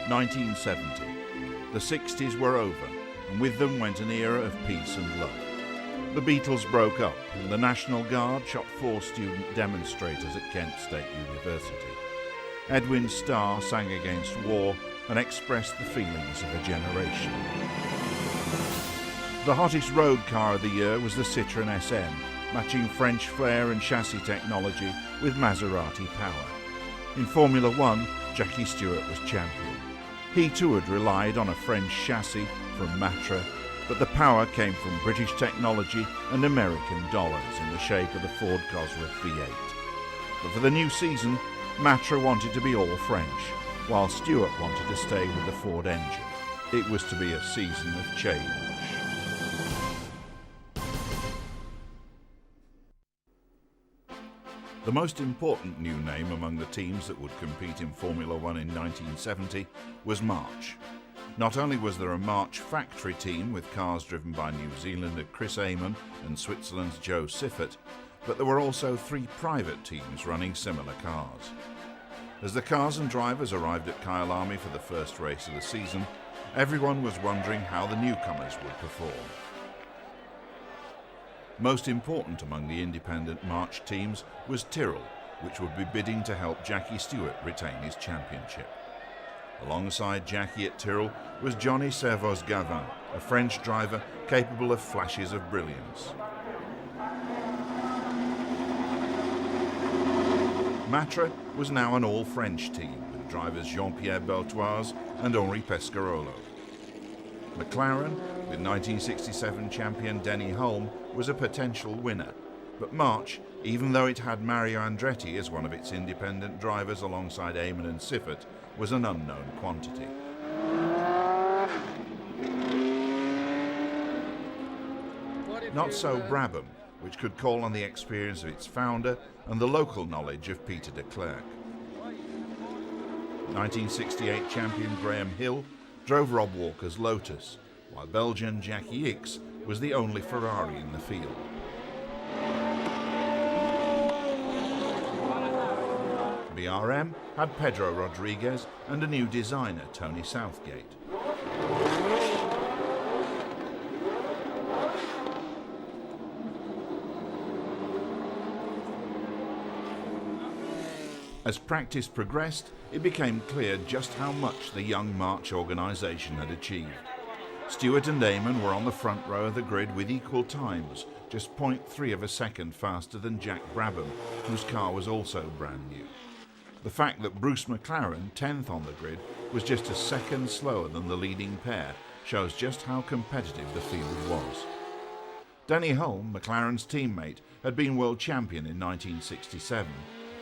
1970. The 60s were over, and with them went an era of peace and love. The Beatles broke up, and the National Guard shot 4 student demonstrators at Kent State University. Edwin Starr sang against war and expressed the feelings of a generation. The hottest road car of the year was the Citroën SM, matching French flair and chassis technology with Maserati power. In Formula One, Jackie Stewart was champion. He too had relied on a French chassis from Matra, but the power came from British technology and American dollars in the shape of the Ford Cosworth V8. But for the new season, Matra wanted to be all French, while Stewart wanted to stay with the Ford engine. It was to be a season of change. The most important new name among the teams that would compete in Formula One in 1970 was March. Not only was there a March factory team with cars driven by New Zealander Chris Amon and Switzerland's Joe Siffert, but there were also 3 private teams running similar cars. As the cars and drivers arrived at Kyalami for the first race of the season, everyone was wondering how the newcomers would perform. Most important among the independent March teams was Tyrrell, which would be bidding to help Jackie Stewart retain his championship. Alongside Jackie at Tyrrell was Johnny Servoz-Gavin, a French driver capable of flashes of brilliance. Matra was now an all-French team, with drivers Jean-Pierre Beltoise and Henri Pescarolo. McLaren, with 1967 champion Denny Hulme, was a potential winner, but March, even though it had Mario Andretti as one of its independent drivers alongside Amon and Siffert, was an unknown quantity. Not so Brabham, which could call on the experience of its founder and the local knowledge of Peter de Klerk. 1968 champion Graham Hill drove Rob Walker's Lotus, while Belgian Jackie Ickx was the only Ferrari in the field. BRM had Pedro Rodriguez and a new designer, Tony Southgate. As practice progressed, it became clear just how much the young March organisation had achieved. Stewart and Amon were on the front row of the grid with equal times, just 0.3 of a second faster than Jack Brabham, whose car was also brand new. The fact that Bruce McLaren, 10th on the grid, was just a second slower than the leading pair shows just how competitive the field was. Denny Hulme, McLaren's teammate, had been world champion in 1967,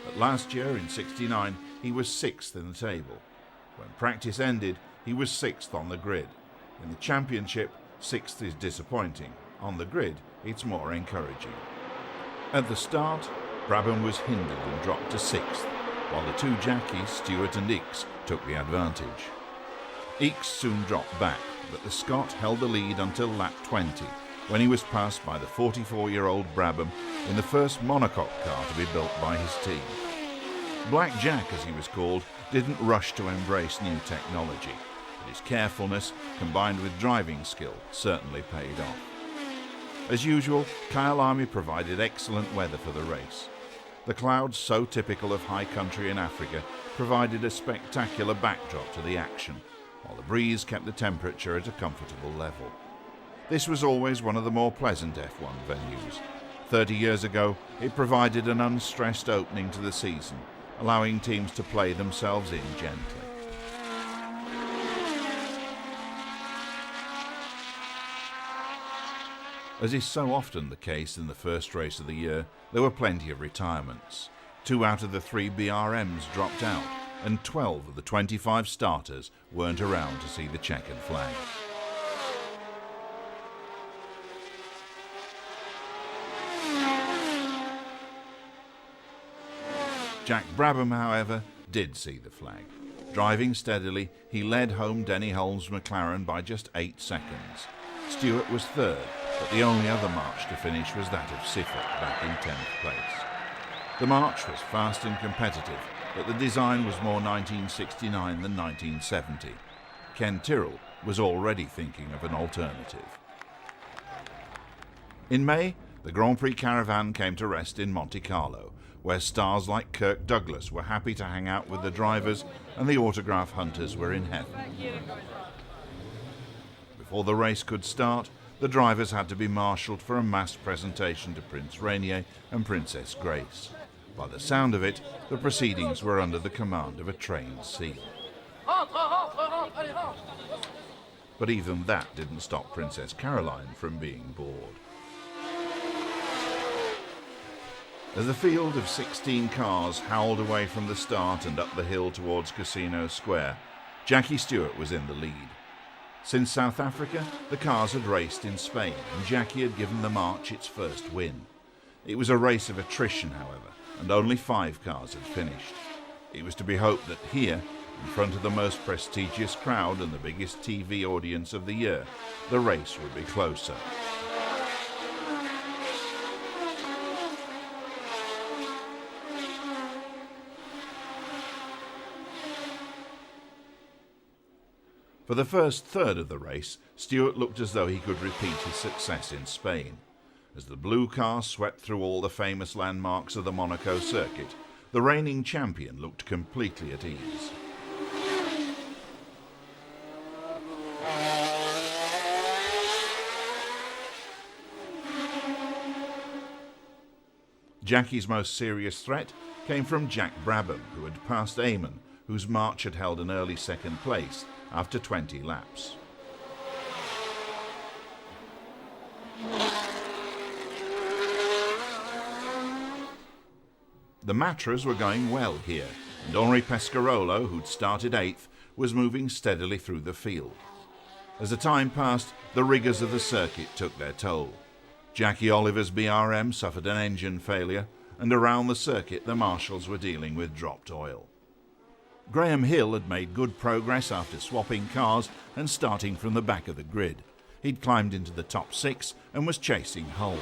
but last year in '69 he was 6th in the table. When practice ended, he was 6th on the grid. In the championship, 6th is disappointing. On the grid, it's more encouraging. At the start, Brabham was hindered and dropped to 6th, while the 2 Jackies, Stewart and Ickx, took the advantage. Ickx soon dropped back, but the Scot held the lead until lap 20, when he was passed by the 44-year-old Brabham in the first monocoque car to be built by his team. Black Jack, as he was called, didn't rush to embrace new technology, but his carefulness, combined with driving skill, certainly paid off. As usual, Kyalami provided excellent weather for the race. The clouds, so typical of high country in Africa, provided a spectacular backdrop to the action, while the breeze kept the temperature at a comfortable level. This was always one of the more pleasant F1 venues. 30 years ago, it provided an unstressed opening to the season, allowing teams to play themselves in gently. As is so often the case in the first race of the year, there were plenty of retirements. 2 out of the 3 BRMs dropped out, and 12 of the 25 starters weren't around to see the checkered flag. Jack Brabham, however, did see the flag. Driving steadily, he led home Denny Hulme's McLaren by just 8 seconds. Stewart was 3rd, but the only other march to finish was that of Siffert, back in 10th place. The march was fast and competitive, but the design was more 1969 than 1970. Ken Tyrrell was already thinking of an alternative. In May, the Grand Prix caravan came to rest in Monte Carlo, where stars like Kirk Douglas were happy to hang out with the drivers and the autograph hunters were in heaven. Before the race could start, the drivers had to be marshalled for a massed presentation to Prince Rainier and Princess Grace. By the sound of it, the proceedings were under the command of a trained seal. But even that didn't stop Princess Caroline from being bored. As the field of 16 cars howled away from the start and up the hill towards Casino Square, Jackie Stewart was in the lead. Since South Africa, the cars had raced in Spain, and Jackie had given the march its first win. It was a race of attrition, however, and only 5 cars had finished. It was to be hoped that here, in front of the most prestigious crowd and the biggest TV audience of the year, the race would be closer. For the first third of the race, Stewart looked as though he could repeat his success in Spain. As the blue car swept through all the famous landmarks of the Monaco circuit, the reigning champion looked completely at ease. Jackie's most serious threat came from Jack Brabham, who had passed Eamon, whose march had held an early second place after 20 laps. The Matras were going well here, and Henri Pescarolo, who'd started 8th, was moving steadily through the field. As the time passed, the rigours of the circuit took their toll. Jackie Oliver's BRM suffered an engine failure, and around the circuit the marshals were dealing with dropped oil. Graham Hill had made good progress after swapping cars and starting from the back of the grid. He'd climbed into the top 6 and was chasing Hull.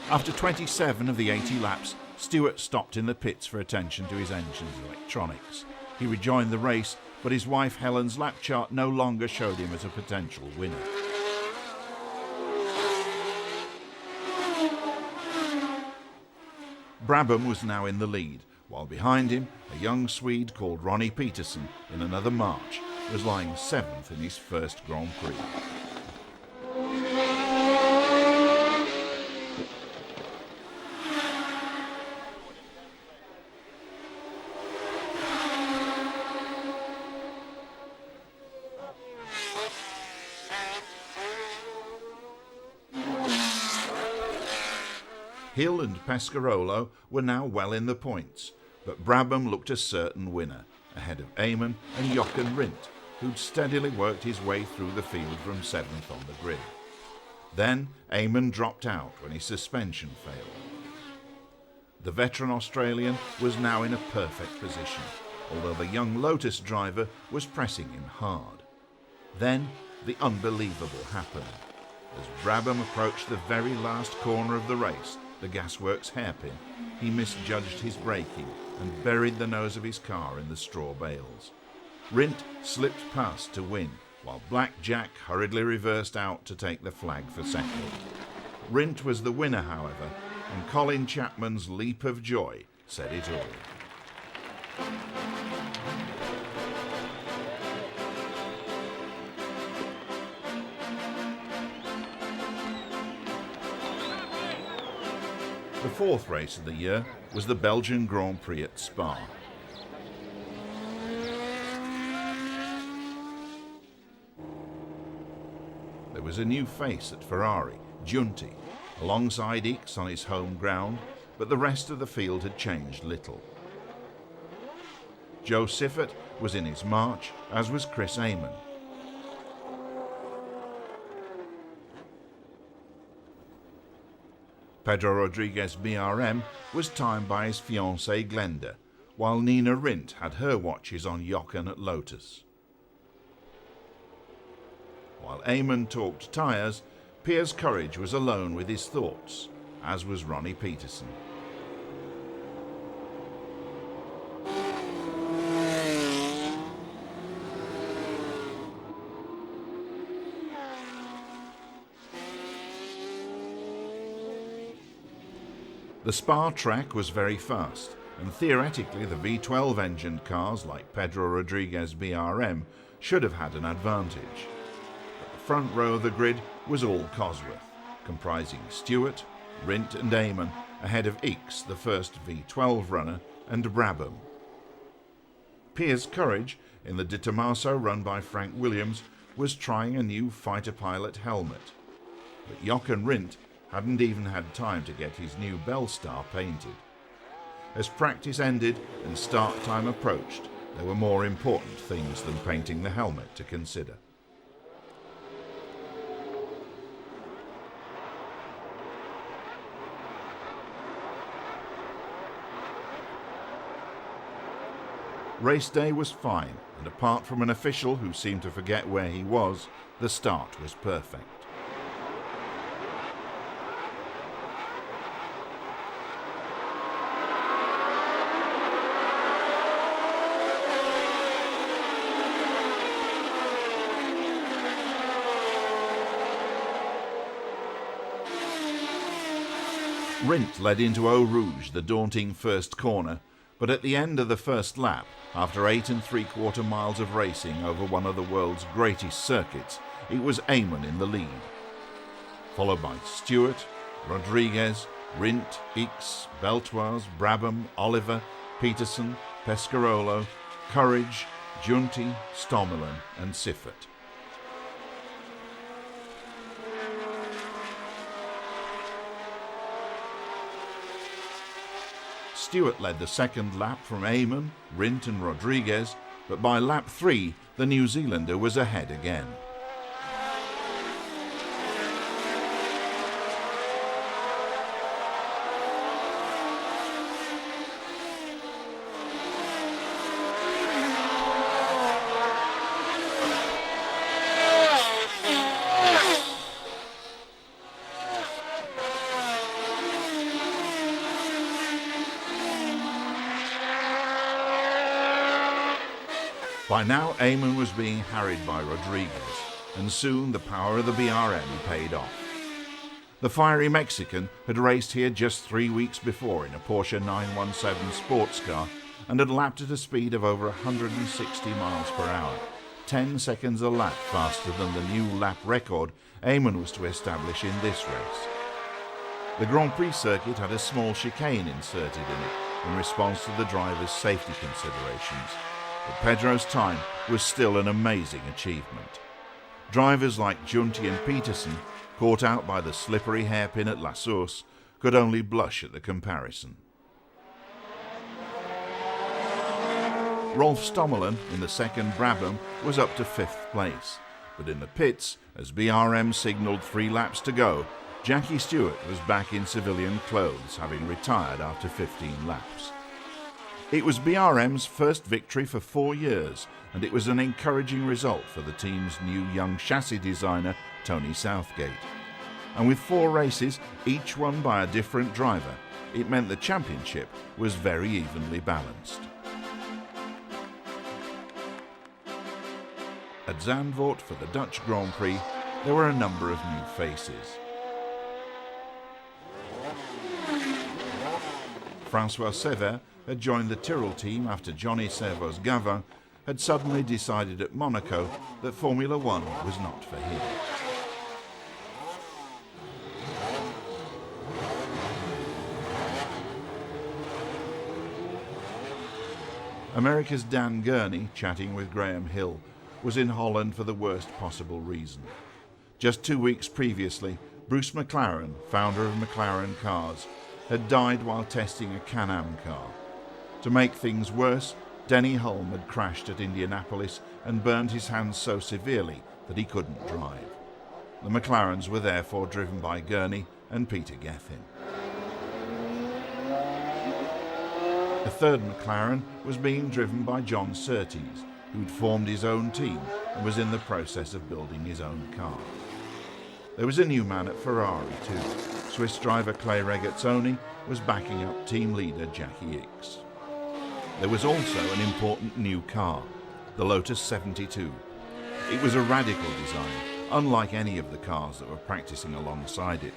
After 27 of the 80 laps, Stewart stopped in the pits for attention to his engine's electronics. He rejoined the race, but his wife Helen's lap chart no longer showed him as a potential winner. Brabham was now in the lead, while behind him, a young Swede called Ronnie Peterson, in another march, was lying 7th in his first Grand Prix. Hill and Pescarolo were now well in the points, but Brabham looked a certain winner, ahead of Eamon and Jochen Rindt, who'd steadily worked his way through the field from 7th on the grid. Then Eamon dropped out when his suspension failed. The veteran Australian was now in a perfect position, although the young Lotus driver was pressing him hard. Then the unbelievable happened. As Brabham approached the very last corner of the race, the gasworks hairpin, he misjudged his braking and buried the nose of his car in the straw bales. Rindt slipped past to win, while Black Jack hurriedly reversed out to take the flag for second. Rindt was the winner, however, and Colin Chapman's leap of joy said it all. The fourth race of the year was the Belgian Grand Prix at Spa. There was a new face at Ferrari, Giunti, alongside Ickx on his home ground, but the rest of the field had changed little. Joe Siffert was in his march, as was Chris Amon. Pedro Rodriguez BRM was timed by his fiancée Glenda, while Nina Rindt had her watches on Jochen at Lotus. While Eamon talked tyres, Piers Courage was alone with his thoughts, as was Ronnie Peterson. The Spa track was very fast, and theoretically the V12 engined cars like Pedro Rodriguez BRM should have had an advantage. But the front row of the grid was all Cosworth, comprising Stewart, Rindt and Eamon, ahead of Ickx, the first V12 runner, and Brabham. Piers Courage, in the De Tomaso run by Frank Williams, was trying a new fighter pilot helmet. But Jochen Rindt hadn't even had time to get his new Bell Star painted. As practice ended and start time approached, there were more important things than painting the helmet to consider. Race day was fine, and apart from an official who seemed to forget where he was, the start was perfect. Rindt led into Eau Rouge, the daunting first corner, but at the end of the first lap, after 8 3/4 miles of racing over one of the world's greatest circuits, it was Eamon in the lead, followed by Stewart, Rodriguez, Rindt, Ickx, Beltoise, Brabham, Oliver, Peterson, Pescarolo, Courage, Giunti, Stommelen and Siffert. Stewart led the second lap from Eamon, Rindt and Rodriguez, but by lap 3 the New Zealander was ahead again. By now, Eamon was being harried by Rodriguez, and soon the power of the BRM paid off. The fiery Mexican had raced here just 3 weeks before in a Porsche 917 sports car and had lapped at a speed of over 160 miles per hour, 10 seconds a lap faster than the new lap record Eamon was to establish in this race. The Grand Prix circuit had a small chicane inserted in it in response to the driver's safety considerations. But Pedro's time was still an amazing achievement. Drivers like Giunti and Peterson, caught out by the slippery hairpin at La Source, could only blush at the comparison. Rolf Stommelen in the second Brabham was up to 5th place, but in the pits, as BRM signalled 3 laps to go, Jackie Stewart was back in civilian clothes, having retired after 15 laps. It was BRM's first victory for 4 years, and it was an encouraging result for the team's new young chassis designer, Tony Southgate. And with 4 races, each won by a different driver, it meant the championship was very evenly balanced. At Zandvoort for the Dutch Grand Prix, there were a number of new faces. François Sever had joined the Tyrrell team after Johnny Servo's Gavin had suddenly decided at Monaco that Formula One was not for him. America's Dan Gurney, chatting with Graham Hill, was in Holland for the worst possible reason. Just 2 weeks previously, Bruce McLaren, founder of McLaren Cars, had died while testing a Can-Am car. To make things worse, Denny Hulme had crashed at Indianapolis and burned his hands so severely that he couldn't drive. The McLarens were therefore driven by Gurney and Peter Gethin. The third McLaren was being driven by John Surtees, who'd formed his own team and was in the process of building his own car. There was a new man at Ferrari too. Swiss driver Clay Regazzoni was backing up team leader Jackie Ickx. There was also an important new car, the Lotus 72. It was a radical design, unlike any of the cars that were practicing alongside it.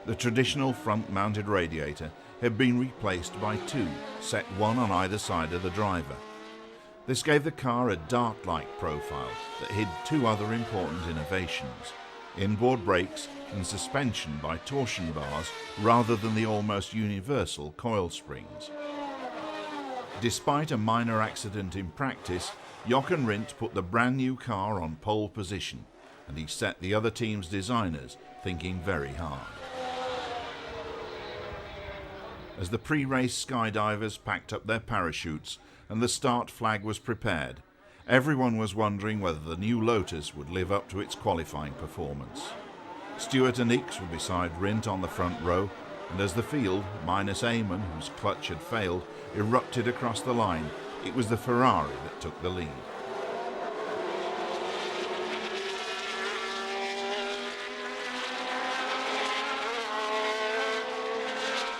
The traditional front-mounted radiator had been replaced by two, set one on either side of the driver. This gave the car a dart-like profile that hid two other important innovations: inboard brakes and suspension by torsion bars rather than the almost universal coil springs. Despite a minor accident in practice, Jochen Rindt put the brand new car on pole position, and he set the other team's designers thinking very hard. As the pre-race skydivers packed up their parachutes and the start flag was prepared, everyone was wondering whether the new Lotus would live up to its qualifying performance. Stewart and Ickx were beside Rindt on the front row, and as the field, minus Eamon, whose clutch had failed, erupted across the line, it was the Ferrari that took the lead.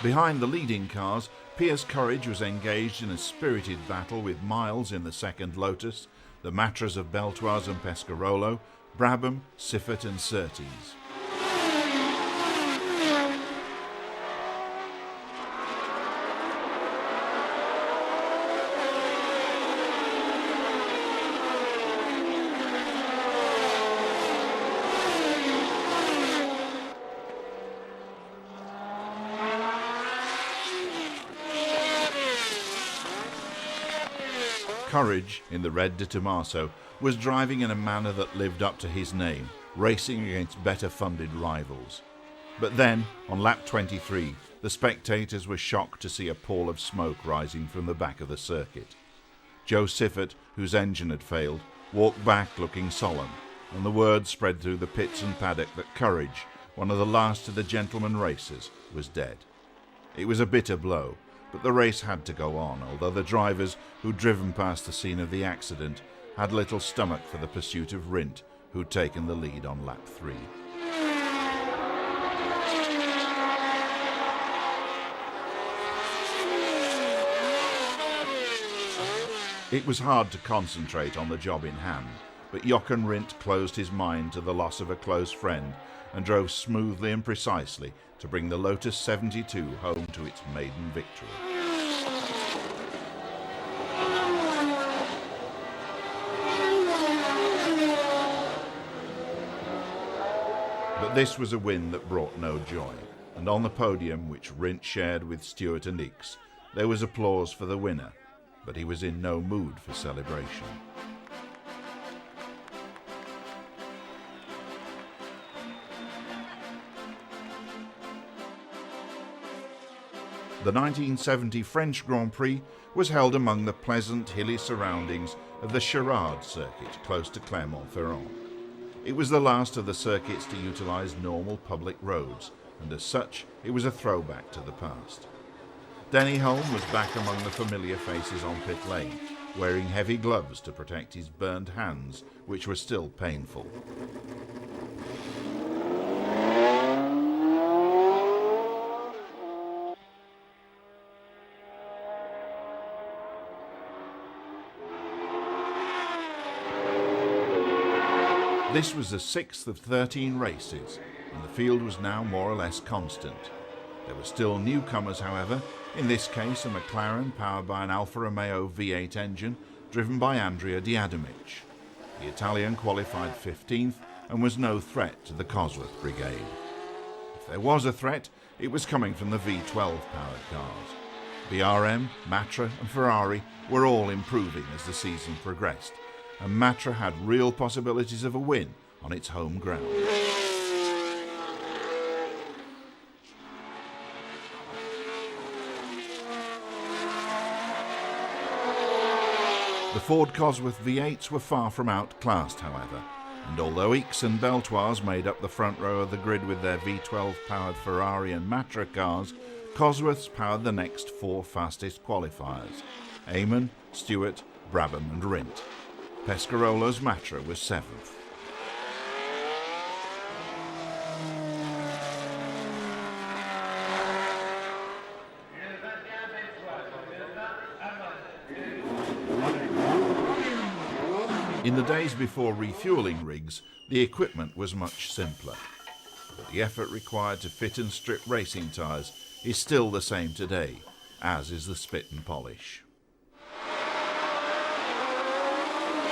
Behind the leading cars, Piers Courage was engaged in a spirited battle with Miles in the second Lotus, the Matras of Beltoise and Pescarolo, Brabham, Siffert and Surtees. Courage, in the red de Tomaso, was driving in a manner that lived up to his name, racing against better-funded rivals. But then, on lap 23, the spectators were shocked to see a pall of smoke rising from the back of the circuit. Joe Siffert, whose engine had failed, walked back looking solemn, and the word spread through the pits and paddock that Courage, one of the last of the gentleman racers, was dead. It was a bitter blow, but the race had to go on, although the drivers who'd driven past the scene of the accident had little stomach for the pursuit of Rindt, who'd taken the lead on lap 3. It was hard to concentrate on the job in hand, but Jochen Rindt closed his mind to the loss of a close friend and drove smoothly and precisely to bring the Lotus 72 home to its maiden victory. But this was a win that brought no joy, and on the podium, which Rindt shared with Stewart and Ickx, there was applause for the winner, but he was in no mood for celebration. The 1970 French Grand Prix was held among the pleasant hilly surroundings of the Charade circuit close to Clermont-Ferrand. It was the last of the circuits to utilise normal public roads, and as such it was a throwback to the past. Denny Hulme was back among the familiar faces on pit lane, wearing heavy gloves to protect his burned hands, which were still painful. This was the 6th of 13 races, and the field was now more or less constant. There were still newcomers, however, in this case a McLaren powered by an Alfa Romeo V8 engine driven by Andrea Diademic. The Italian qualified 15th and was no threat to the Cosworth Brigade. If there was a threat, it was coming from the V12 powered cars. BRM, Matra and Ferrari were all improving as the season progressed, and Matra had real possibilities of a win on its home ground. The Ford Cosworth V8s were far from outclassed, however, and although Ickx and Beltoise made up the front row of the grid with their V12-powered Ferrari and Matra cars, Cosworths powered the next 4 fastest qualifiers: Eamon, Stewart, Brabham and Rindt. Pescarolo's Matra was 7th. In the days before refueling rigs, the equipment was much simpler. but the effort required to fit and strip racing tyres is still the same today, as is the spit and polish.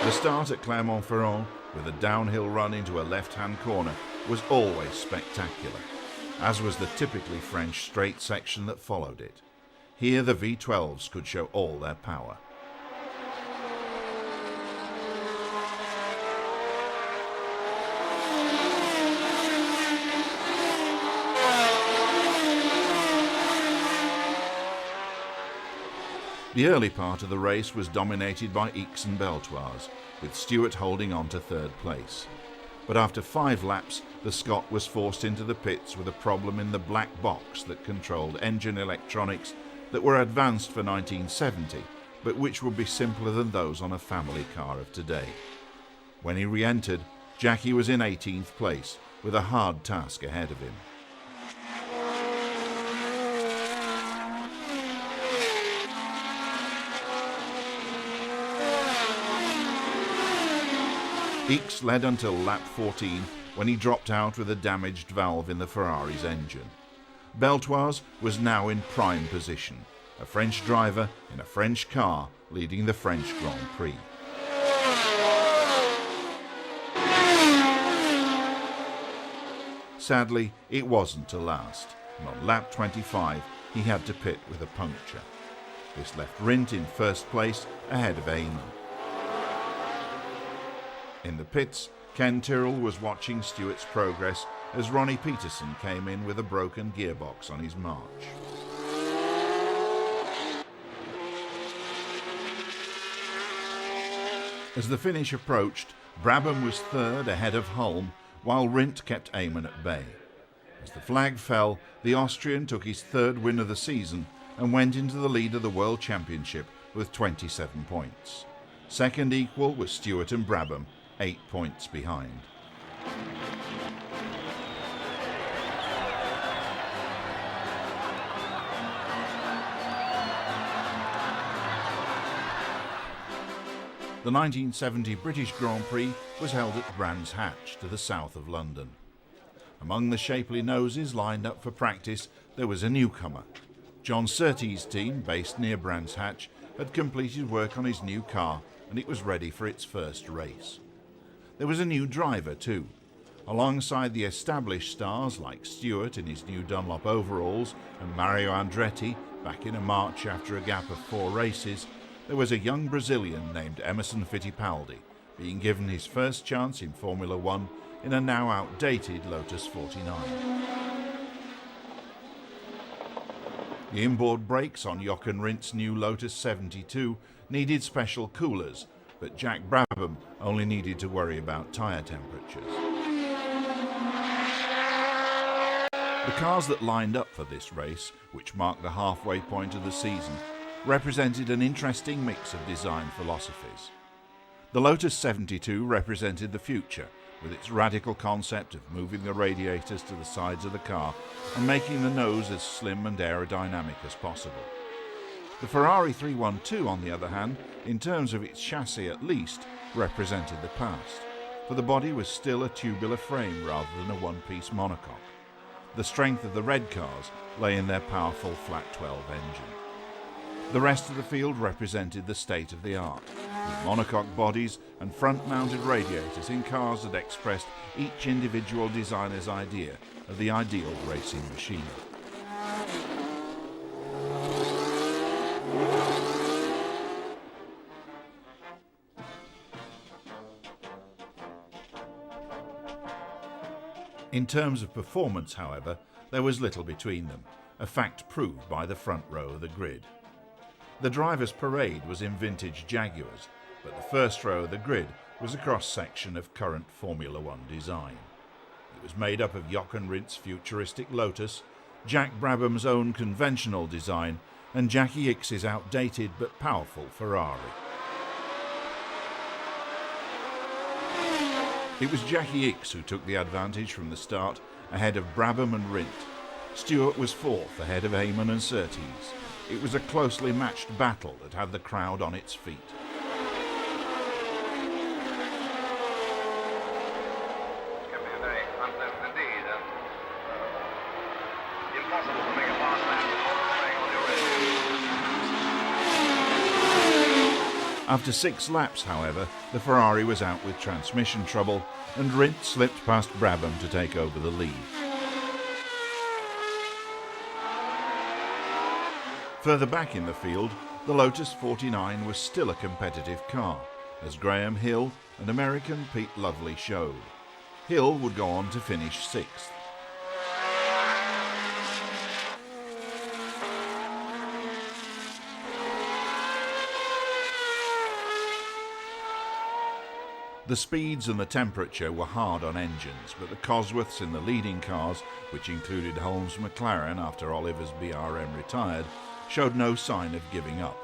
The start at Clermont-Ferrand, with a downhill run into a left-hand corner, was always spectacular, as was the typically French straight section that followed it. Here the V12s could show all their power. The early part of the race was dominated by Ickx and Beltoise, with Stewart holding on to third place. But after 5 laps, the Scot was forced into the pits with a problem in the black box that controlled engine electronics that were advanced for 1970, but which would be simpler than those on a family car of today. When he re-entered, Jackie was in 18th place, with a hard task ahead of him. Ickx led until lap 14 when he dropped out with a damaged valve in the Ferrari's engine. Beltoise was now in prime position, a French driver in a French car leading the French Grand Prix. Sadly, it wasn't to last, and on lap 25 he had to pit with a puncture. This left Rindt in first place ahead of Eamon. In the pits, Ken Tyrrell was watching Stewart's progress as Ronnie Peterson came in with a broken gearbox on his march. As the finish approached, Brabham was third ahead of Hulme, while Rindt kept Eamon at bay. As the flag fell, the Austrian took his third win of the season and went into the lead of the World Championship with 27 points. Second equal was Stewart and Brabham, 8 points behind. The 1970 British Grand Prix was held at Brands Hatch to the south of London. Among the shapely noses lined up for practice, there was a newcomer. John Surtees' team, based near Brands Hatch, had completed work on his new car and it was ready for its first race. There was a new driver too. Alongside the established stars like Stewart in his new Dunlop overalls and Mario Andretti back in a March after a gap of 4 races, there was a young Brazilian named Emerson Fittipaldi being given his first chance in Formula One in a now outdated Lotus 49. The inboard brakes on Jochen Rindt's new Lotus 72 needed special coolers, but Jack Brabham only needed to worry about tyre temperatures. The cars that lined up for this race, which marked the halfway point of the season, represented an interesting mix of design philosophies. The Lotus 72 represented the future, with its radical concept of moving the radiators to the sides of the car and making the nose as slim and aerodynamic as possible. The Ferrari 312, on the other hand, in terms of its chassis at least, represented the past, for the body was still a tubular frame rather than a one-piece monocoque. The strength of the red cars lay in their powerful flat 12 engine. The rest of the field represented the state of the art, with monocoque bodies and front-mounted radiators in cars that expressed each individual designer's idea of the ideal racing machine. In terms of performance, however, there was little between them, a fact proved by the front row of the grid. The drivers' parade was in vintage Jaguars, but the first row of the grid was a cross-section of current Formula One design. It was made up of Jochen Rindt's futuristic Lotus, Jack Brabham's own conventional design, and Jackie Ickx's outdated but powerful Ferrari. It was Jackie Ickx who took the advantage from the start, ahead of Brabham and Rindt. Stewart was fourth, ahead of Eamon and Surtees. It was a closely matched battle that had the crowd on its feet. It can be very unpleasant indeed, and After 6 laps, however, the Ferrari was out with transmission trouble and Rindt slipped past Brabham to take over the lead. Further back in the field, the Lotus 49 was still a competitive car, as Graham Hill and American Pete Lovely showed. Hill would go on to finish 6th. The speeds and the temperature were hard on engines, but the Cosworths in the leading cars, which included Holmes' McLaren after Oliver's BRM retired, showed no sign of giving up.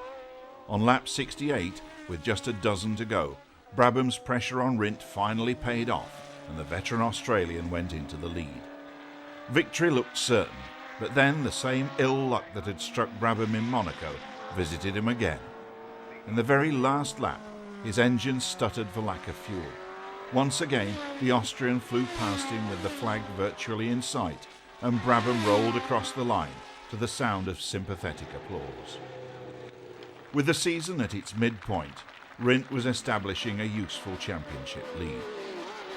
On lap 68, with just a dozen to go, Brabham's pressure on Rindt finally paid off and the veteran Australian went into the lead. Victory looked certain, but then the same ill luck that had struck Brabham in Monaco visited him again. In the very last lap, his engine stuttered for lack of fuel. Once again, the Austrian flew past him with the flag virtually in sight, and Brabham rolled across the line to the sound of sympathetic applause. With the season at its midpoint, Rindt was establishing a useful championship lead.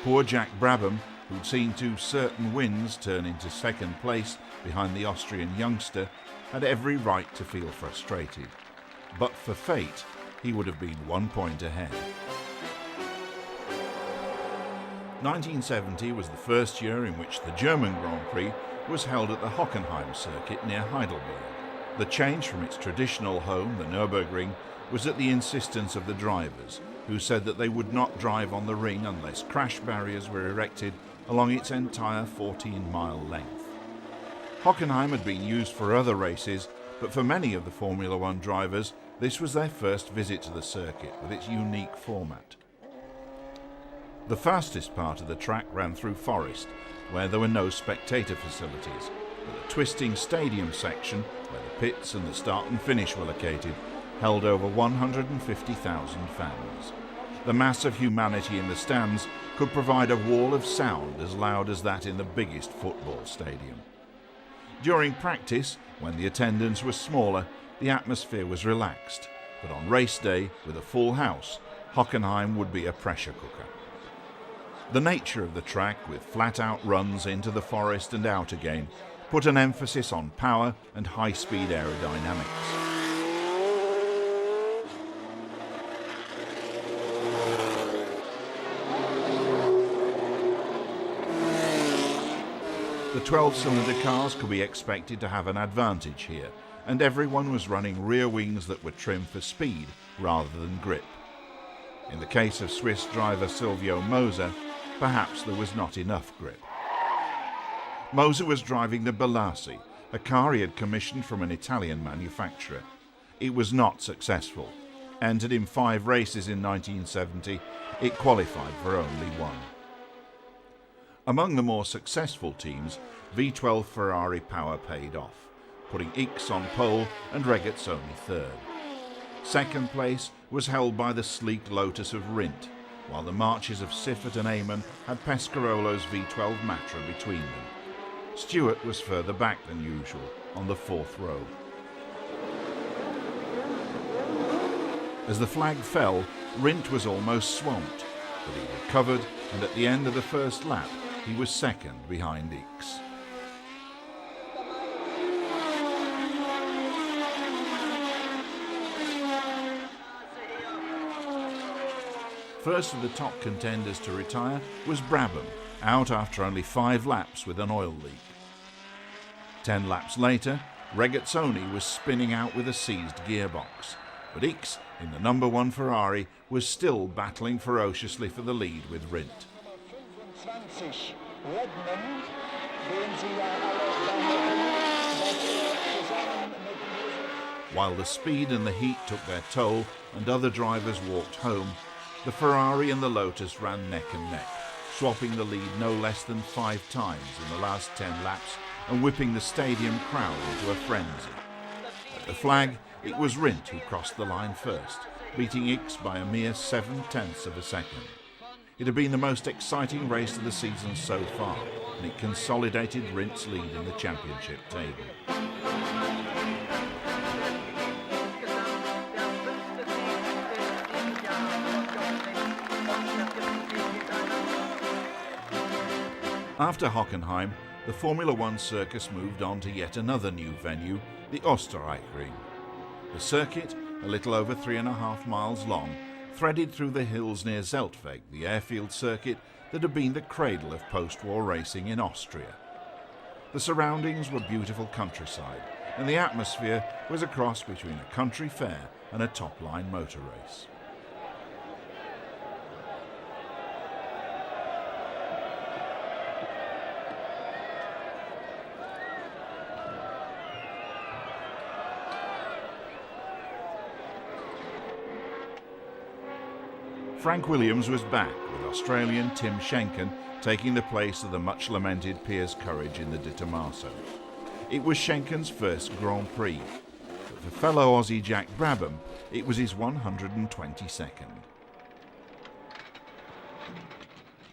Poor Jack Brabham, who'd seen 2 certain wins turn into second place behind the Austrian youngster, had every right to feel frustrated. But for fate, he would have been 1 point ahead. 1970 was the first year in which the German Grand Prix was held at the Hockenheim circuit near Heidelberg. The change from its traditional home, the Nürburgring, was at the insistence of the drivers, who said that they would not drive on the ring unless crash barriers were erected along its entire 14-mile length. Hockenheim had been used for other races, but for many of the Formula One drivers, this was their first visit to the circuit with its unique format. The fastest part of the track ran through forest, where there were no spectator facilities, but the twisting stadium section, where the pits and the start and finish were located, held over 150,000 fans. The mass of humanity in the stands could provide a wall of sound as loud as that in the biggest football stadium. During practice, when the attendance was smaller, the atmosphere was relaxed, but on race day, with a full house, Hockenheim would be a pressure cooker. The nature of the track, with flat-out runs into the forest and out again, put an emphasis on power and high-speed aerodynamics. The 12-cylinder cars could be expected to have an advantage here, and everyone was running rear wings that were trimmed for speed rather than grip. In the case of Swiss driver Silvio Moser, perhaps there was not enough grip. Moser was driving the Balassi, a car he had commissioned from an Italian manufacturer. It was not successful. Entered in 5 races in 1970, it qualified for only 1. Among the more successful teams, V12 Ferrari power paid off, putting Ickx on pole and Regazzoni third. Second place was held by the sleek Lotus of Rindt, while the marches of Siffert and Eamon had Pescarolo's V12 Matra between them. Stewart was further back than usual, on the 4th row. As the flag fell, Rindt was almost swamped, but he recovered, and at the end of the first lap, he was second behind Ickx. First of the top contenders to retire was Brabham, out after only 5 laps with an oil leak. 10 laps later, Regazzoni was spinning out with a seized gearbox, but Ickx, in the number 1 Ferrari, was still battling ferociously for the lead with Rindt. While the speed and the heat took their toll and other drivers walked home, the Ferrari and the Lotus ran neck and neck, swapping the lead no less than 5 times in the last 10 laps and whipping the stadium crowd into a frenzy. At the flag, it was Rindt who crossed the line first, beating Ickx by a mere 7/10 of a second. It had been the most exciting race of the season so far, and it consolidated Rindt's lead in the championship table. After Hockenheim, the Formula One circus moved on to yet another new venue, the Österreichring. The circuit, a little over 3.5 miles long, threaded through the hills near Zeltweg, the airfield circuit that had been the cradle of post-war racing in Austria. The surroundings were beautiful countryside, and the atmosphere was a cross between a country fair and a top-line motor race. Frank Williams was back, with Australian Tim Schenken taking the place of the much-lamented Piers Courage in the De Tomaso. It was Schenken's first Grand Prix, but for fellow Aussie Jack Brabham, it was his 122nd.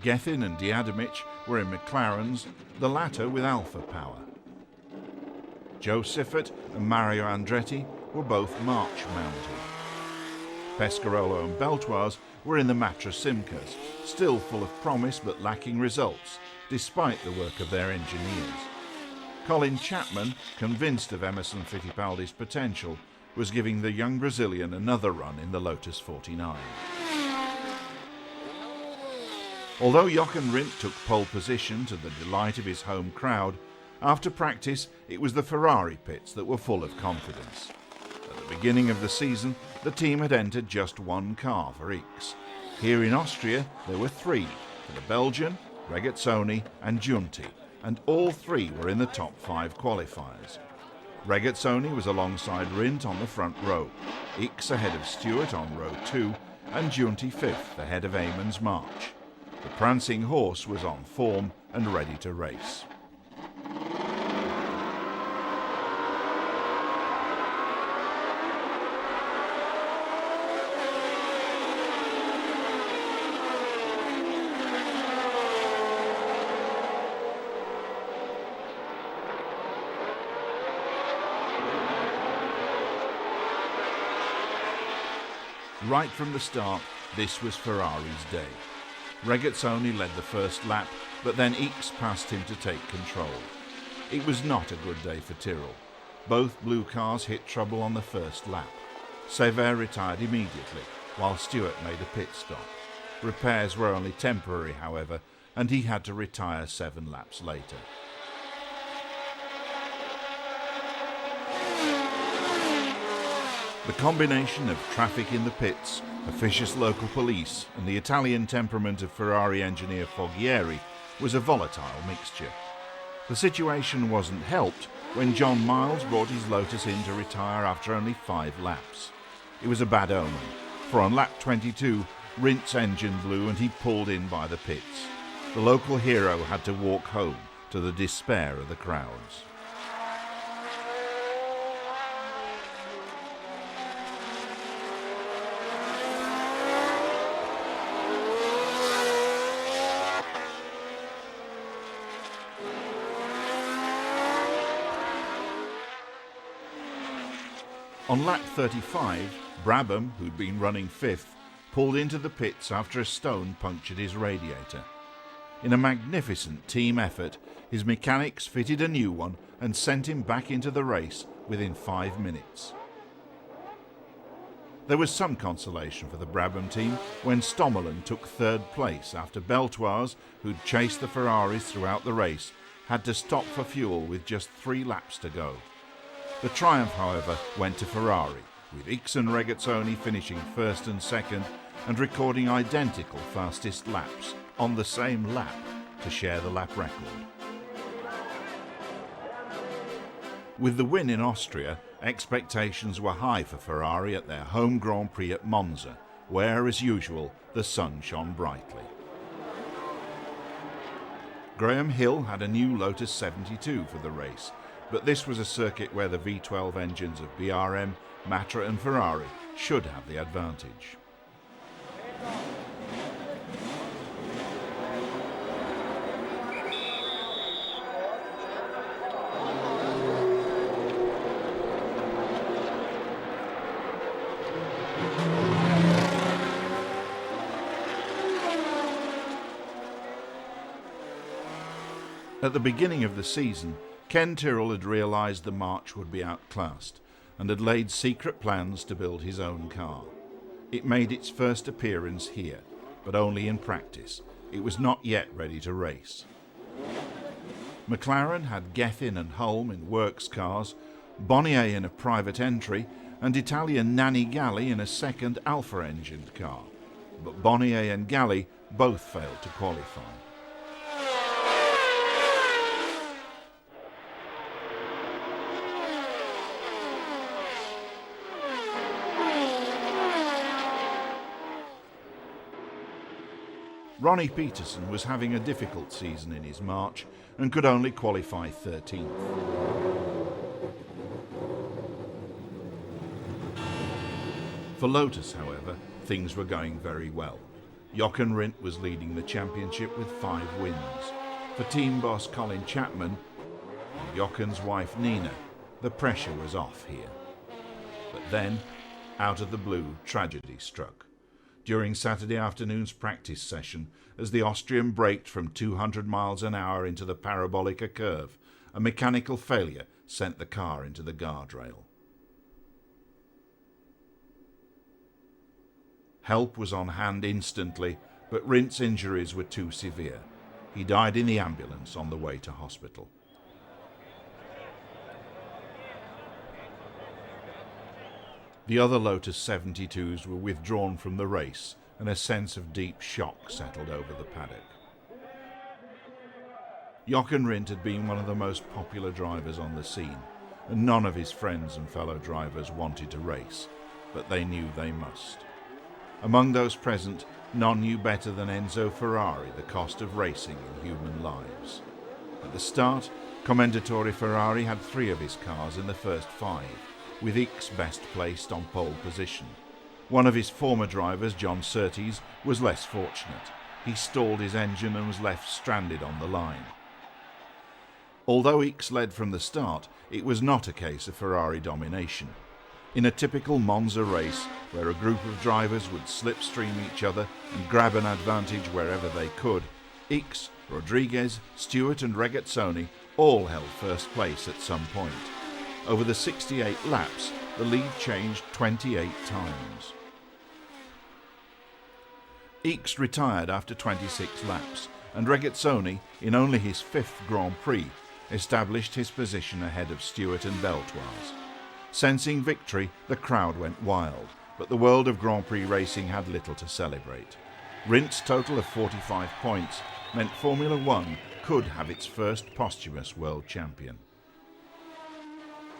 Gethin and Diademich were in McLarens, the latter with Alpha Power. Joe Siffert and Mario Andretti were both March mounted. Pescarolo and Beltoise were in the Matra Simcas, still full of promise but lacking results, despite the work of their engineers. Colin Chapman, convinced of Emerson Fittipaldi's potential, was giving the young Brazilian another run in the Lotus 49. Although Jochen Rindt took pole position to the delight of his home crowd, after practice it was the Ferrari pits that were full of confidence. At the beginning of the season, the team had entered just one car for X. Here in Austria, there were three, for the Belgian, Regazzoni and Giunti, and all three were in the top 5 qualifiers. Regazzoni was alongside Rindt on the front row, X ahead of Stewart on row 2, and Giunti 5th ahead of Eamon's March. The prancing horse was on form and ready to race. Right from the start, this was Ferrari's day. Regazzoni led the first lap, but then X passed him to take control. It was not a good day for Tyrrell. Both blue cars hit trouble on the first lap. Sever retired immediately, while Stewart made a pit stop. Repairs were only temporary, however, and he had to retire 7 laps later. The combination of traffic in the pits, officious local police and the Italian temperament of Ferrari engineer Foghieri was a volatile mixture. The situation wasn't helped when John Miles brought his Lotus in to retire after only 5 laps. It was a bad omen, for on lap 22, Rindt's engine blew and he pulled in by the pits. The local hero had to walk home to the despair of the crowds. On lap 35, Brabham, who'd been running 5th, pulled into the pits after a stone punctured his radiator. In a magnificent team effort, his mechanics fitted a new one and sent him back into the race within 5 minutes. There was some consolation for the Brabham team when Stommelen took 3rd place after Beltoise, who'd chased the Ferraris throughout the race, had to stop for fuel with just 3 laps to go. The triumph, however, went to Ferrari, with X and Regazzoni finishing 1st and 2nd and recording identical fastest laps on the same lap to share the lap record. With the win in Austria, expectations were high for Ferrari at their home Grand Prix at Monza, where, as usual, the sun shone brightly. Graham Hill had a new Lotus 72 for the race, but this was a circuit where the V12 engines of BRM, Matra and Ferrari should have the advantage. At the beginning of the season, Ken Tyrrell had realised the March would be outclassed and had laid secret plans to build his own car. It made its first appearance here, but only in practice. It was not yet ready to race. McLaren had Gethin and Hulme in works cars, Bonnier in a private entry, and Italian Nanni Galli in a second Alfa-engined car. But Bonnier and Galli both failed to qualify. Ronnie Peterson was having a difficult season in his March and could only qualify 13th. For Lotus, however, things were going very well. Jochen Rindt was leading the championship with 5 wins. For team boss Colin Chapman and Jochen's wife Nina, the pressure was off here. But then, out of the blue, tragedy struck. During Saturday afternoon's practice session, as the Austrian braked from 200 miles an hour into the Parabolica curve, a mechanical failure sent the car into the guardrail. Help was on hand instantly, but Rindt's injuries were too severe. He died in the ambulance on the way to hospital. The other Lotus 72s were withdrawn from the race, and a sense of deep shock settled over the paddock. Jochen Rindt had been one of the most popular drivers on the scene, and none of his friends and fellow drivers wanted to race, but they knew they must. Among those present, none knew better than Enzo Ferrari the cost of racing in human lives. At the start, Commendatore Ferrari had 3 of his cars in the first 5, with Ickx best placed on pole position. One of his former drivers, John Surtees, was less fortunate. He stalled his engine and was left stranded on the line. Although Ickx led from the start, it was not a case of Ferrari domination. In a typical Monza race, where a group of drivers would slipstream each other and grab an advantage wherever they could, Ickx, Rodriguez, Stewart and Regazzoni all held first place at some point. Over the 68 laps, the lead changed 28 times. Ickx retired after 26 laps, and Regazzoni, in only his 5th Grand Prix, established his position ahead of Stewart and Beltoise. Sensing victory, the crowd went wild, but the world of Grand Prix racing had little to celebrate. Rindt's total of 45 points meant Formula One could have its first posthumous world champion.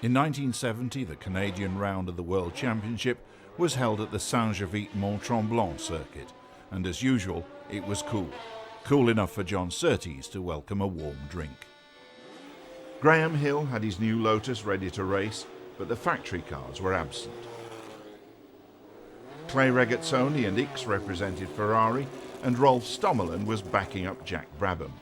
In 1970, the Canadian round of the World Championship was held at the Saint-Gervais-Mont-Tremblant circuit, and as usual, it was cool enough for John Surtees to welcome a warm drink. Graham Hill had his new Lotus ready to race, but the factory cars were absent. Clay Regazzoni and Ickx represented Ferrari, and Rolf Stommelen was backing up Jack Brabham.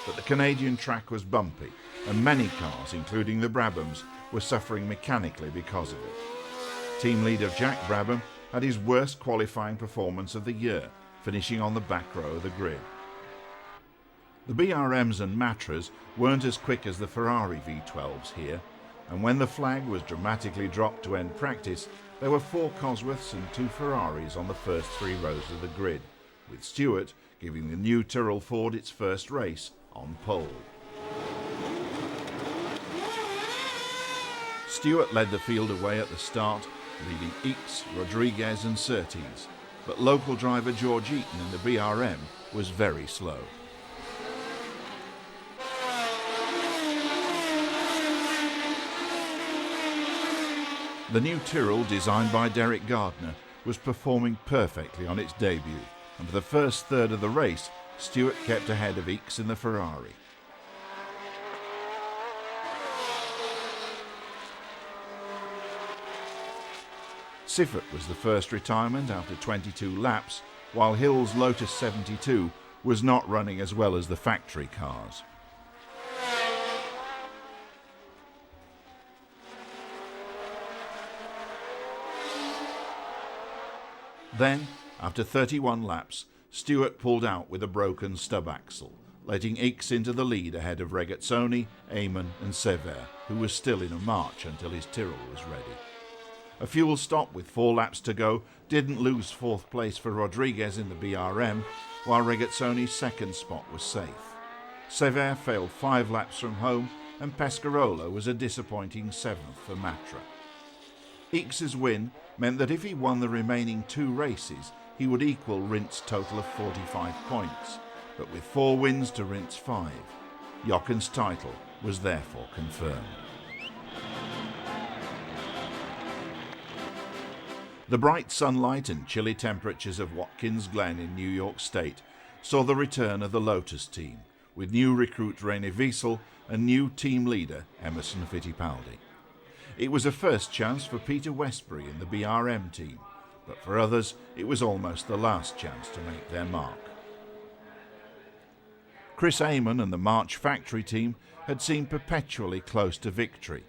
But the Canadian track was bumpy, and many cars, including the Brabhams, were suffering mechanically because of it. Team leader Jack Brabham had his worst qualifying performance of the year, finishing on the back row of the grid. The BRMs and Matras weren't as quick as the Ferrari V12s here, and when the flag was dramatically dropped to end practice, there were 4 Cosworths and 2 Ferraris on the first 3 rows of the grid, with Stewart giving the new Tyrrell Ford its first race on pole. Stewart led the field away at the start, leading Ickx, Rodriguez and Surtees, but local driver George Eaton in the BRM was very slow. The new Tyrrell, designed by Derek Gardner, was performing perfectly on its debut, and for the first third of the race, Stewart kept ahead of Ickx in the Ferrari. Siffert was the first retirement after 22 laps, while Hill's Lotus 72 was not running as well as the factory cars. Then, after 31 laps, Stewart pulled out with a broken stub axle, letting Ickx into the lead ahead of Regazzoni, Eamon and Sever, who was still in a march until his Tyrrell was ready. A fuel stop with 4 laps to go didn't lose 4th place for Rodriguez in the BRM, while Regazzoni's second spot was safe. Sever failed 5 laps from home, and Pescarolo was a disappointing 7th for Matra. Ickx's win meant that if he won the remaining 2 races, he would equal Rint's total of 45 points, but with 4 wins to Rint's 5, Jochen's title was therefore confirmed. The bright sunlight and chilly temperatures of Watkins Glen in New York State saw the return of the Lotus team, with new recruit René Wiesel and new team leader Emerson Fittipaldi. It was a first chance for Peter Westbury in the BRM team, but for others it was almost the last chance to make their mark. Chris Amon and the March factory team had seemed perpetually close to victory,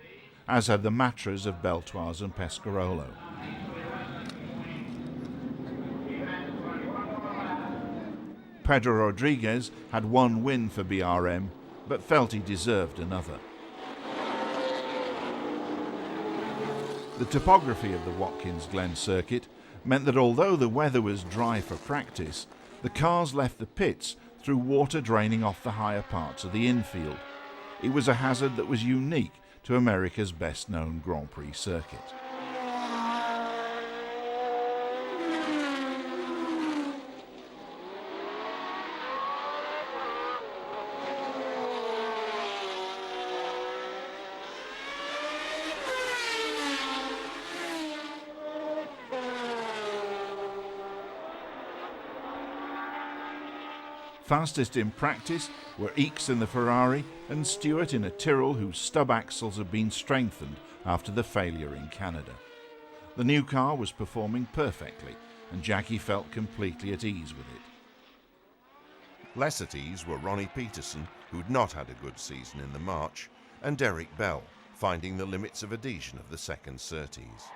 as had the Matras of Beltoise and Pescarolo. Pedro Rodriguez had 1 win for BRM, but felt he deserved another. The topography of the Watkins Glen circuit meant that although the weather was dry for practice, the cars left the pits through water draining off the higher parts of the infield. It was a hazard that was unique to America's best-known Grand Prix circuit. Fastest in practice were Ickx in the Ferrari and Stewart in a Tyrrell whose stub axles had been strengthened after the failure in Canada. The new car was performing perfectly, and Jackie felt completely at ease with it. Less at ease were Ronnie Peterson, who'd not had a good season in the March, and Derek Bell, finding the limits of adhesion of the second Surtees.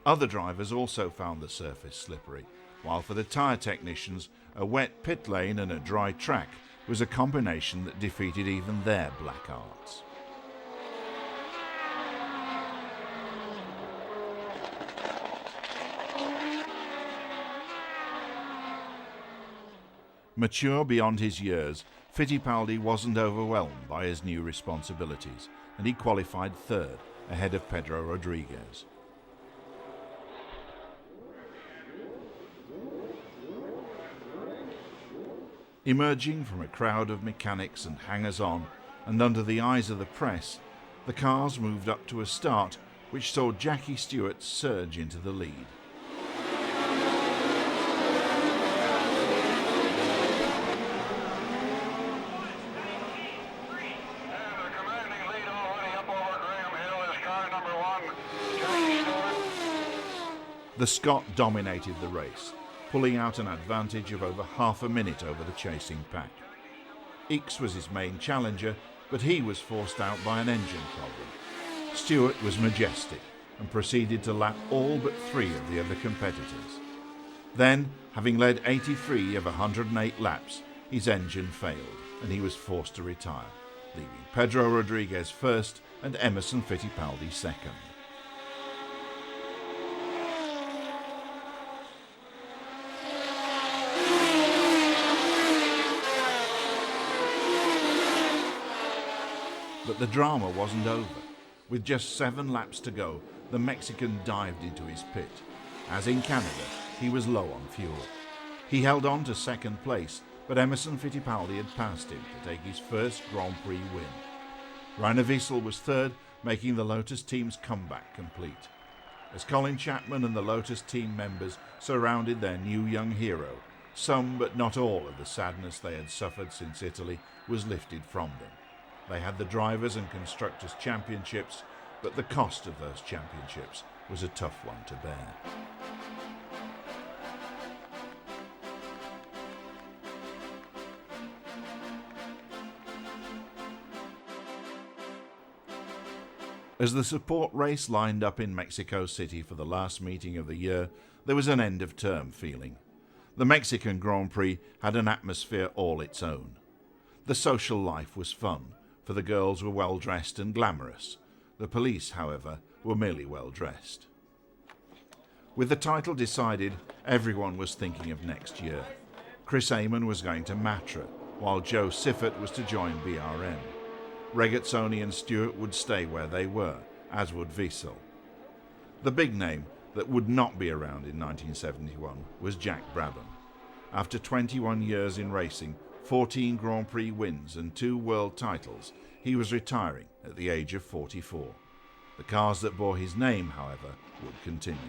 Other drivers also found the surface slippery, while for the tyre technicians, a wet pit lane and a dry track was a combination that defeated even their black arts. Mature beyond his years, Fittipaldi wasn't overwhelmed by his new responsibilities, and he qualified 3rd, ahead of Pedro Rodriguez. Emerging from a crowd of mechanics and hangers-on, and under the eyes of the press, the cars moved up to a start which saw Jackie Stewart surge into the lead. The Scot dominated the race, pulling out an advantage of over half a minute over the chasing pack. Ickx was his main challenger, but he was forced out by an engine problem. Stewart was majestic and proceeded to lap all but 3 of the other competitors. Then, having led 83 of 108 laps, his engine failed and he was forced to retire, leaving Pedro Rodriguez first and Emerson Fittipaldi second. But the drama wasn't over. With just 7 laps to go, the Mexican dived into his pit. As in Canada, he was low on fuel. He held on to second place, but Emerson Fittipaldi had passed him to take his first Grand Prix win. René Wiesel was third, making the Lotus team's comeback complete. As Colin Chapman and the Lotus team members surrounded their new young hero, some but not all of the sadness they had suffered since Italy was lifted from them. They had the Drivers' and Constructors' Championships, but the cost of those championships was a tough one to bear. As the support race lined up in Mexico City for the last meeting of the year, there was an end-of-term feeling. The Mexican Grand Prix had an atmosphere all its own. The social life was fun, for the girls were well dressed and glamorous. The police, however, were merely well dressed. With the title decided, everyone was thinking of next year. Chris Amon was going to Matra, while Joe Siffert was to join BRM. Regazzoni and Stewart would stay where they were, as would Wiesel. The big name that would not be around in 1971 was Jack Brabham. After 21 years in racing, 14 Grand Prix wins and 2 world titles, he was retiring at the age of 44. The cars that bore his name, however, would continue.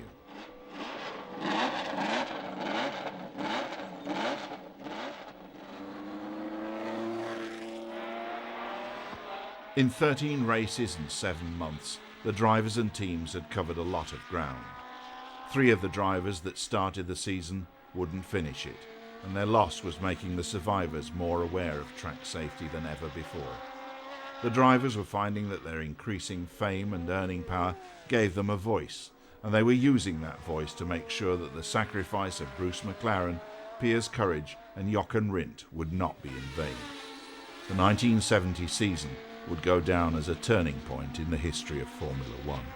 In 13 races and 7 months, the drivers and teams had covered a lot of ground. 3 of the drivers that started the season wouldn't finish it, and their loss was making the survivors more aware of track safety than ever before. The drivers were finding that their increasing fame and earning power gave them a voice, and they were using that voice to make sure that the sacrifice of Bruce McLaren, Piers Courage and Jochen Rindt would not be in vain. The 1970 season would go down as a turning point in the history of Formula One.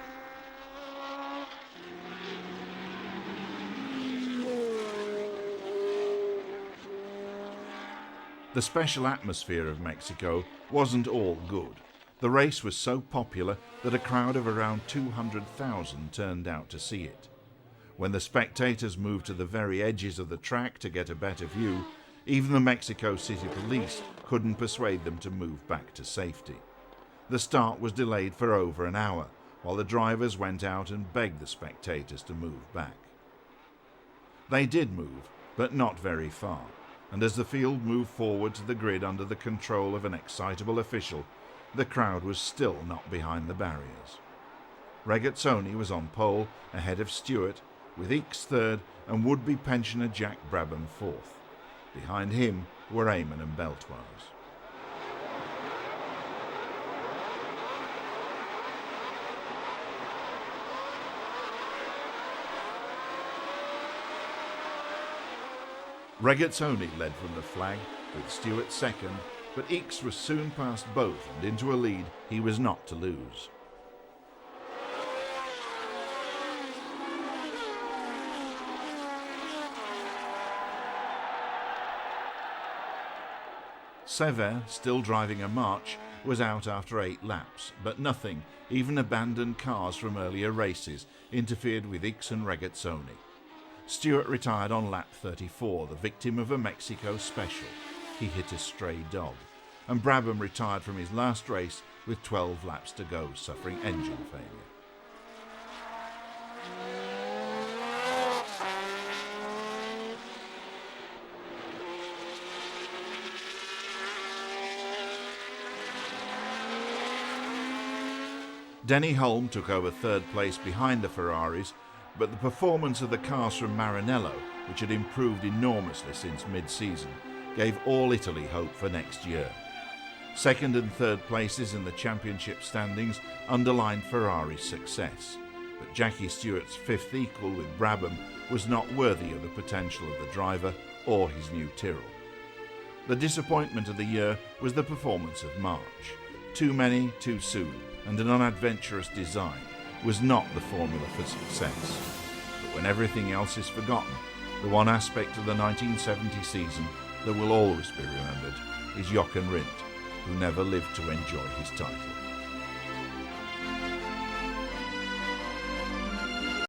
The special atmosphere of Mexico wasn't all good. The race was so popular that a crowd of around 200,000 turned out to see it. When the spectators moved to the very edges of the track to get a better view, even the Mexico City police couldn't persuade them to move back to safety. The start was delayed for over an hour, while the drivers went out and begged the spectators to move back. They did move, but not very far, and as the field moved forward to the grid under the control of an excitable official, the crowd was still not behind the barriers. Regazzoni was on pole ahead of Stewart, with Ickx third and would-be pensioner Jack Brabham fourth. Behind him were Amon and Beltoise. Regazzoni led from the flag, with Stewart second, but Ickx was soon past both and into a lead he was not to lose. Sever, still driving a march, was out after 8 laps, but nothing, even abandoned cars from earlier races, interfered with Ickx and Regazzoni. Stewart retired on lap 34, the victim of a Mexico special. He hit a stray dog. And Brabham retired from his last race with 12 laps to go, suffering engine failure. Denny Hulme took over third place behind the Ferraris, but the performance of the cars from Maranello, which had improved enormously since mid-season, gave all Italy hope for next year. Second and third places in the championship standings underlined Ferrari's success, but Jackie Stewart's fifth equal with Brabham was not worthy of the potential of the driver or his new Tyrrell. The disappointment of the year was the performance of March. Too many, too soon, and an unadventurous design was not the formula for success. But when everything else is forgotten, the one aspect of the 1970 season that will always be remembered is Jochen Rindt, who never lived to enjoy his title.